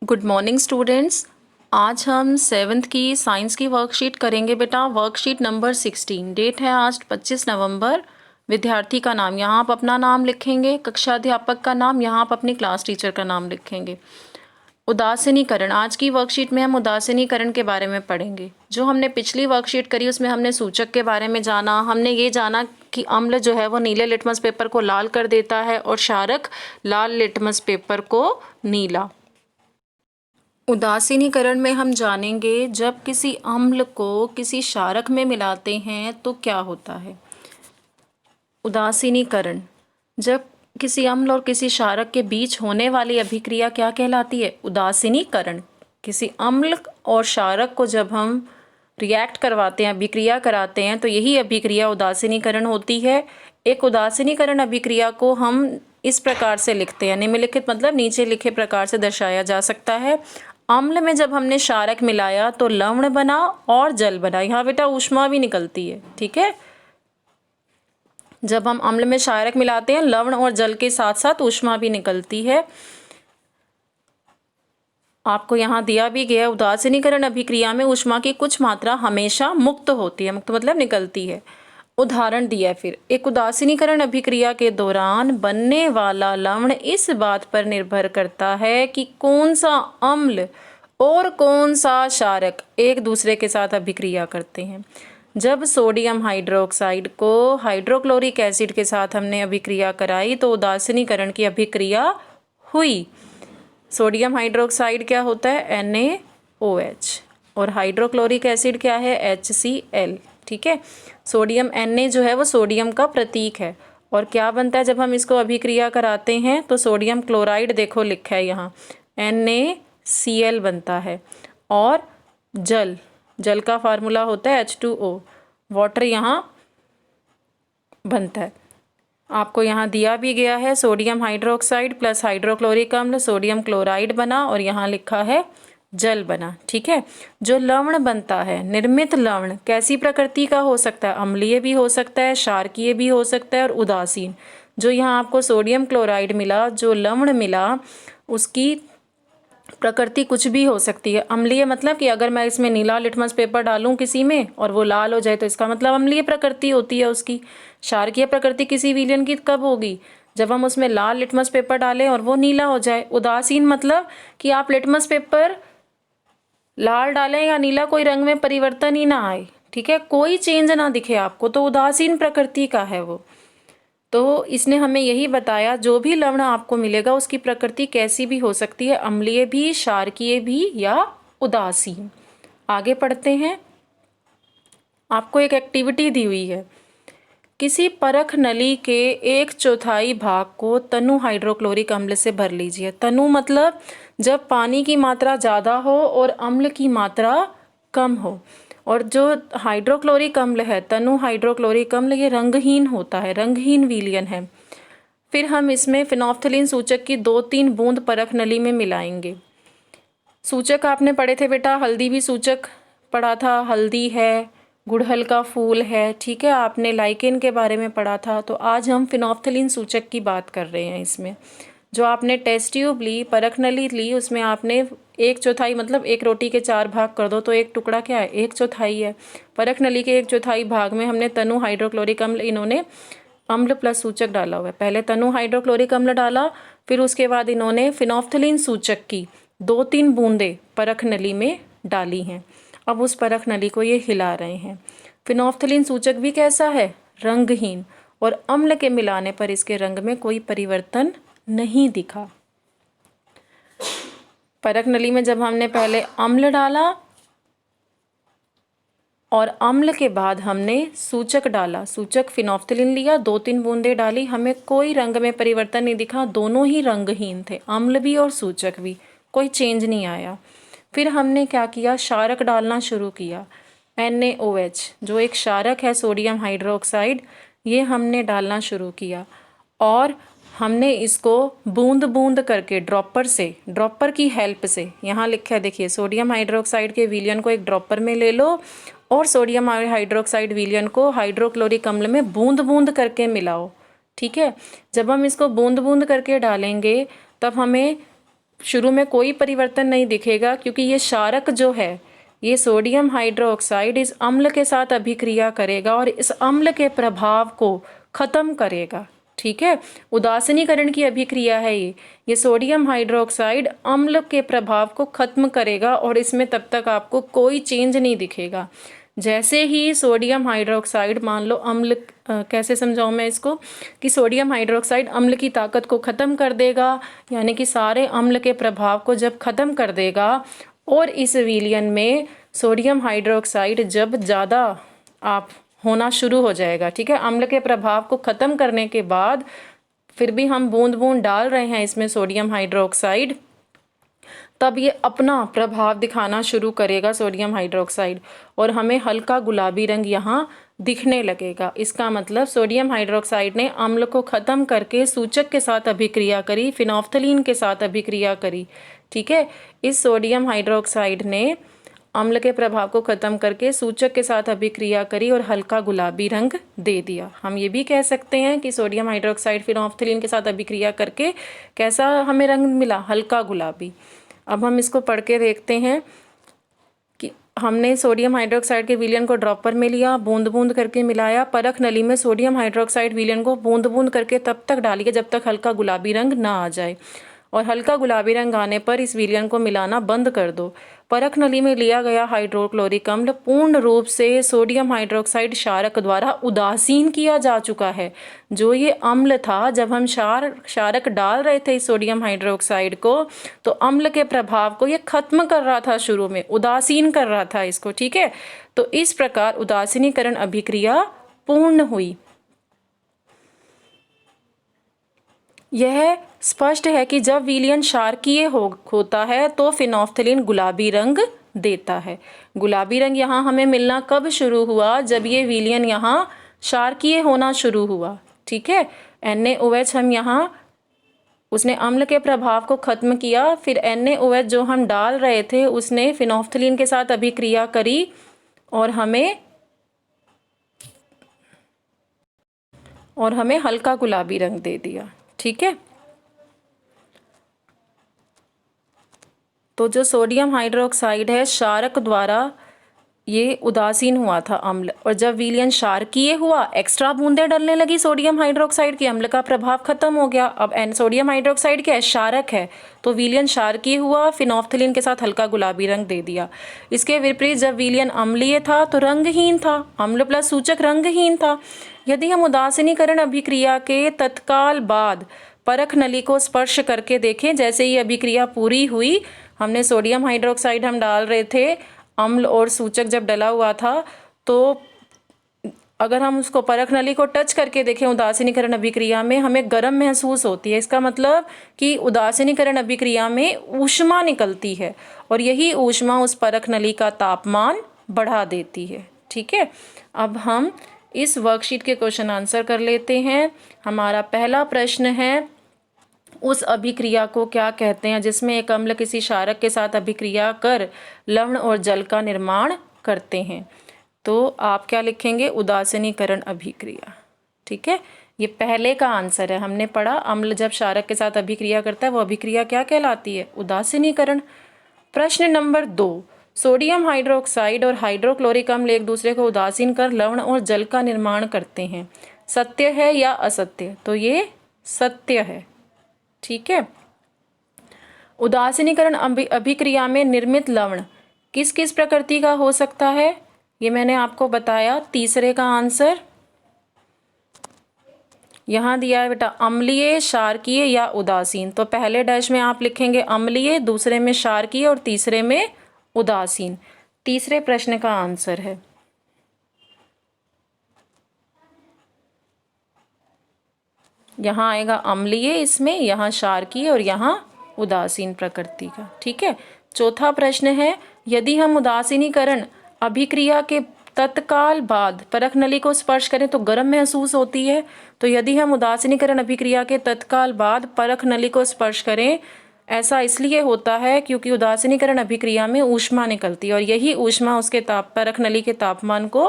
Good morning students. आज हम seventh की साइंस की वर्कशीट करेंगे बेटा। Worksheet number 16। डेट है आज 25 नवंबर। विद्यार्थी का नाम यहाँ आप अपना नाम लिखेंगे, कक्षा अध्यापक का नाम यहाँ आप अपनी क्लास टीचर का नाम लिखेंगे। उदासीनीकरण, आज की वर्कशीट में हम उदासीनीकरण के बारे में पढ़ेंगे। जो हमने पिछली वर्कशीट करी उसमें हमने सूचक के बारे में जाना। हमने ये जाना कि अम्ल जो है वो नीले लिटमस पेपर को लाल कर देता है और क्षारक लाल लिटमस पेपर को नीला। उदासीनीकरण में हम जानेंगे जब किसी अम्ल को किसी क्षारक में मिलाते हैं तो क्या होता है। उदासीनीकरण, जब किसी अम्ल और किसी क्षारक के बीच होने वाली अभिक्रिया क्या कहलाती है? उदासीनीकरण। किसी अम्ल और क्षारक को जब हम रिएक्ट करवाते हैं, अभिक्रिया कराते हैं, तो यही अभिक्रिया उदासीनीकरण होती है। एक उदासीनीकरण अभिक्रिया को हम इस प्रकार से लिखते हैं, निम्नलिखित मतलब नीचे लिखे प्रकार से दर्शाया जा सकता है। अम्ल में जब हमने क्षारक मिलाया तो लवण बना और जल बना। यहाँ बेटा ऊष्मा भी निकलती है, ठीक है। जब हम अम्ल में क्षारक मिलाते हैं लवण और जल के साथ साथ ऊष्मा भी निकलती है। आपको यहाँ दिया भी गया, उदासीनीकरण अभिक्रिया में ऊष्मा की कुछ मात्रा हमेशा मुक्त होती है। मुक्त मतलब निकलती है। उदाहरण दिया है फिर, एक उदासीनीकरण अभिक्रिया के दौरान बनने वाला लवण इस बात पर निर्भर करता है कि कौन सा अम्ल और कौन सा क्षारक एक दूसरे के साथ अभिक्रिया करते हैं। जब सोडियम हाइड्रोक्साइड को हाइड्रोक्लोरिक एसिड के साथ हमने अभिक्रिया कराई तो उदासीनीकरण की अभिक्रिया हुई। सोडियम हाइड्रोक्साइड क्या होता है? NaOH और हाइड्रोक्लोरिक एसिड क्या है? HCl, ठीक है। सोडियम Na जो है वो सोडियम का प्रतीक है। और क्या बनता है जब हम इसको अभिक्रिया कराते हैं? तो सोडियम क्लोराइड, देखो लिखा है यहाँ NaCl बनता है। और जल का फार्मूला होता है H2O, वाटर यहाँ बनता है। आपको यहाँ दिया भी गया है सोडियम हाइड्रोक्साइड प्लस हाइड्रोक्लोरिक अम्ल, सोडियम क्लोराइड बना और यहाँ लिखा है जल बना, ठीक है। जो लवण बनता है, निर्मित लवण कैसी प्रकृति का हो सकता है? अम्लीय भी हो सकता है, क्षारकीय भी हो सकता है और उदासीन। जो यहाँ आपको सोडियम क्लोराइड मिला, जो लवण मिला, उसकी प्रकृति कुछ भी हो सकती है। अम्लीय मतलब कि अगर मैं इसमें नीला लिटमस पेपर डालूं किसी में और वो लाल हो जाए तो इसका मतलब अम्लीय प्रकृति होती है उसकी। क्षारकीय प्रकृति किसी विलयन की कब होगी? जब हम उसमें लाल लिटमस पेपर डालें और वो नीला हो जाए। उदासीन मतलब कि आप लिटमस पेपर लाल डालें या नीला, कोई रंग में परिवर्तन ही ना आए, ठीक है, कोई चेंज ना दिखे आपको, तो उदासीन प्रकृति का है वो। तो इसने हमें यही बताया जो भी लवण आपको मिलेगा उसकी प्रकृति कैसी भी हो सकती है, अम्लीय भी, क्षारकीय भी या उदासीन। आगे पढ़ते हैं। आपको एक एक्टिविटी दी हुई है। किसी परख नली के 1/4 भाग को तनु हाइड्रोक्लोरिक अम्ल से भर लीजिए। तनु मतलब जब पानी की मात्रा ज़्यादा हो और अम्ल की मात्रा कम हो। और जो हाइड्रोक्लोरिक अम्ल है, तनु हाइड्रोक्लोरिक अम्ल, ये रंगहीन होता है, रंगहीन विलयन है। फिर हम इसमें फिनोल्फ्थलीन सूचक की 2-3 बूंद परख नली में मिलाएंगे। सूचक आपने पढ़े थे बेटा, हल्दी भी सूचक पढ़ा था, हल्दी है, गुड़हल का फूल है, ठीक है। आपने लाइकेन के बारे में पढ़ा था। तो आज हम फिनोल्फ्थलीन सूचक की बात कर रहे हैं। इसमें जो आपने टेस्ट ट्यूब ली, परख नली ली, उसमें आपने 1/4 मतलब एक रोटी के 4 भाग कर दो तो एक टुकड़ा क्या है? 1/4 है। परख नली के 1/4 भाग में हमने तनु हाइड्रोक्लोरिक अम्ल, इन्होंने अम्ल प्लस सूचक डाला हुआ है। पहले तनु हाइड्रोक्लोरिक अम्ल डाला, फिर उसके बाद इन्होंने फिनोल्फ्थलीन सूचक की 2-3 बूंदें परख नली में डाली हैं। अब उस परख नली को ये हिला रहे हैं। फिनोल्फ्थलीन सूचक भी कैसा है? रंगहीन। और अम्ल के मिलाने पर इसके रंग में कोई परिवर्तन नहीं दिखा। परख नली में जब हमने पहले अम्ल डाला और अम्ल के बाद हमने सूचक डाला, सूचक फिनोल्फ्थलीन लिया, 2-3 बूंदें डाली, हमें कोई रंग में परिवर्तन नहीं दिखा। दोनों ही रंगहीन थे, अम्ल भी और सूचक भी, कोई चेंज नहीं आया। फिर हमने क्या किया? क्षारक डालना शुरू किया। NaOH जो एक क्षारक है, सोडियम हाइड्रोक्साइड, ये हमने डालना शुरू किया और हमने इसको बूंद बूंद करके ड्रॉपर की हेल्प से, यहाँ लिखा है देखिए, सोडियम हाइड्रोक्साइड के विलयन को एक ड्रॉपर में ले लो और सोडियम हाइड्रोक्साइड विलयन को हाइड्रोक्लोरिक अम्ल में बूंद बूंद करके मिलाओ, ठीक है। जब हम इसको बूंद बूंद करके डालेंगे तब हमें शुरू में कोई परिवर्तन नहीं दिखेगा, क्योंकि ये क्षारक जो है ये सोडियम हाइड्रोक्साइड इस अम्ल के साथ अभिक्रिया करेगा और इस अम्ल के प्रभाव को ख़त्म करेगा। ठीक है, उदासीनीकरण की अभिक्रिया है ये सोडियम हाइड्रोक्साइड अम्ल के प्रभाव को ख़त्म करेगा और इसमें तब तक आपको कोई चेंज नहीं दिखेगा। जैसे ही सोडियम हाइड्रोक्साइड, मान लो अम्ल, कैसे समझाऊं मैं इसको, कि सोडियम हाइड्रोक्साइड अम्ल की ताकत को ख़त्म कर देगा, यानी कि सारे अम्ल के प्रभाव को जब ख़त्म कर देगा और इस विलयन में सोडियम हाइड्रोक्साइड जब ज़्यादा आप होना शुरू हो जाएगा, ठीक है, अम्ल के प्रभाव को ख़त्म करने के बाद फिर भी हम बूंद बूंद डाल रहे हैं इसमें सोडियम हाइड्रोक्साइड, तब ये अपना प्रभाव दिखाना शुरू करेगा सोडियम हाइड्रोक्साइड और हमें हल्का गुलाबी रंग यहाँ दिखने लगेगा। इसका मतलब सोडियम हाइड्रोक्साइड ने अम्ल को ख़त्म करके सूचक के साथ अभिक्रिया करी, फिनोफ्थलीन के साथ अभिक्रिया करी। ठीक है, इस सोडियम हाइड्रोक्साइड ने अम्ल के प्रभाव को ख़त्म करके सूचक के साथ अभिक्रिया करी और हल्का गुलाबी रंग दे दिया। हम ये भी कह सकते हैं कि सोडियम हाइड्रोक्साइड फिनोफ्थलीन के साथ अभिक्रिया करके कैसा हमें रंग मिला, हल्का गुलाबी। अब हम इसको पढ़ के देखते हैं कि हमने सोडियम हाइड्रोक्साइड के विलयन को ड्रॉपर में लिया, बूंद बूंद करके मिलाया, परख नली में सोडियम हाइड्रोक्साइड विलयन को बूंद बूंद करके तब तक डालिए जब तक हल्का गुलाबी रंग ना आ जाए, और हल्का गुलाबी रंग आने पर इस विलयन को मिलाना बंद कर दो। परख नली में लिया गया हाइड्रोक्लोरिक अम्ल पूर्ण रूप से सोडियम हाइड्रोक्साइड क्षारक द्वारा उदासीन किया जा चुका है। जो ये अम्ल था, जब हम क्षारक डाल रहे थे सोडियम हाइड्रोक्साइड को, तो अम्ल के प्रभाव को ये खत्म कर रहा था, शुरू में उदासीन कर रहा था इसको। ठीक है, तो इस प्रकार उदासीनीकरण अभिक्रिया पूर्ण हुई। यह स्पष्ट है कि जब विलयन क्षारकीय होता है तो फिनोफ्थलीन गुलाबी रंग देता है। गुलाबी रंग यहाँ हमें मिलना कब शुरू हुआ, जब ये विलयन यहाँ क्षारकीय होना शुरू हुआ। ठीक है, NaOH हम यहाँ, उसने अम्ल के प्रभाव को खत्म किया, फिर NaOH जो हम डाल रहे थे उसने फिनोफ्थलीन के साथ अभिक्रिया करी और हमें हल्का गुलाबी रंग दे दिया। ठीक है, तो जो सोडियम हाइड्रोक्साइड है क्षारक द्वारा ये उदासीन हुआ था अम्ल, और जब विलयन क्षारकीय हुआ, एक्स्ट्रा बूंदें डलने लगी सोडियम हाइड्रोक्साइड की, अम्ल का प्रभाव खत्म हो गया। अब सोडियम हाइड्रोक्साइड क्या है, क्षारक है, तो विलयन क्षारकीय हुआ, फिनोफ्थलीन के साथ हल्का गुलाबी रंग दे दिया। इसके विपरीत जब विलयन अम्लीय था तो रंगहीन था, अम्ल प्लस सूचक रंगहीन था। यदि हम उदासीनीकरण अभिक्रिया के तत्काल बाद परख नली को स्पर्श करके देखें, जैसे ही अभिक्रिया पूरी हुई, हमने सोडियम हाइड्रोक्साइड हम डाल रहे थे, अम्ल और सूचक जब डला हुआ था, तो अगर हम उसको परख नली को टच करके देखें उदासीनीकरण अभिक्रिया में, हमें गर्म महसूस होती है। इसका मतलब कि उदासीनीकरण अभिक्रिया में ऊष्मा निकलती है और यही ऊष्मा उस परख नली का तापमान बढ़ा देती है। ठीक है, अब हम इस वर्कशीट के क्वेश्चन आंसर कर लेते हैं। हमारा पहला प्रश्न है, उस अभिक्रिया को क्या कहते हैं जिसमें एक अम्ल किसी क्षारक के साथ अभिक्रिया कर लवण और जल का निर्माण करते हैं। तो आप क्या लिखेंगे, उदासीनीकरण अभिक्रिया। ठीक है, ये पहले का आंसर है। हमने पढ़ा अम्ल जब क्षारक के साथ अभिक्रिया करता है वो अभिक्रिया क्या कहलाती है, उदासीनीकरण। प्रश्न नंबर 2, सोडियम हाइड्रोक्साइड और हाइड्रोक्लोरिक अम्ल एक दूसरे को उदासीन कर लवण और जल का निर्माण करते हैं, सत्य है या असत्य? तो ये सत्य है। ठीक है, उदासीनीकरण अभिक्रिया में निर्मित लवण किस किस प्रकृति का हो सकता है, ये मैंने आपको बताया। तीसरे का आंसर यहाँ दिया है बेटा, अम्लीय, क्षारकीय या उदासीन। तो पहले डैश में आप लिखेंगे अम्लीय, दूसरे में क्षारकीय और तीसरे में उदासीन। तीसरे प्रश्न का आंसर है। यहाँ आएगा अम्लीय, इसमें यहाँ क्षारकीय और यहाँ उदासीन प्रकृति का। ठीक है, चौथा प्रश्न है, यदि हम उदासीनीकरण अभिक्रिया के तत्काल बाद परख नली को स्पर्श करें तो गर्म महसूस होती है। तो यदि हम उदासीनीकरण अभिक्रिया के तत्काल बाद परख नली को स्पर्श करें, ऐसा इसलिए होता है क्योंकि उदासीनीकरण अभिक्रिया में ऊष्मा निकलती है और यही ऊष्मा उसके परख नली के तापमान को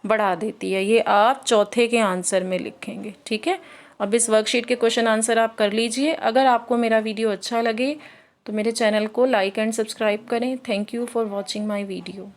बढ़ा देती है। ये आप चौथे के आंसर में लिखेंगे। ठीक है, अब इस वर्कशीट के क्वेश्चन आंसर आप कर लीजिए। अगर आपको मेरा वीडियो अच्छा लगे तो मेरे चैनल को लाइक एंड सब्सक्राइब करें। Thank you for watching my video.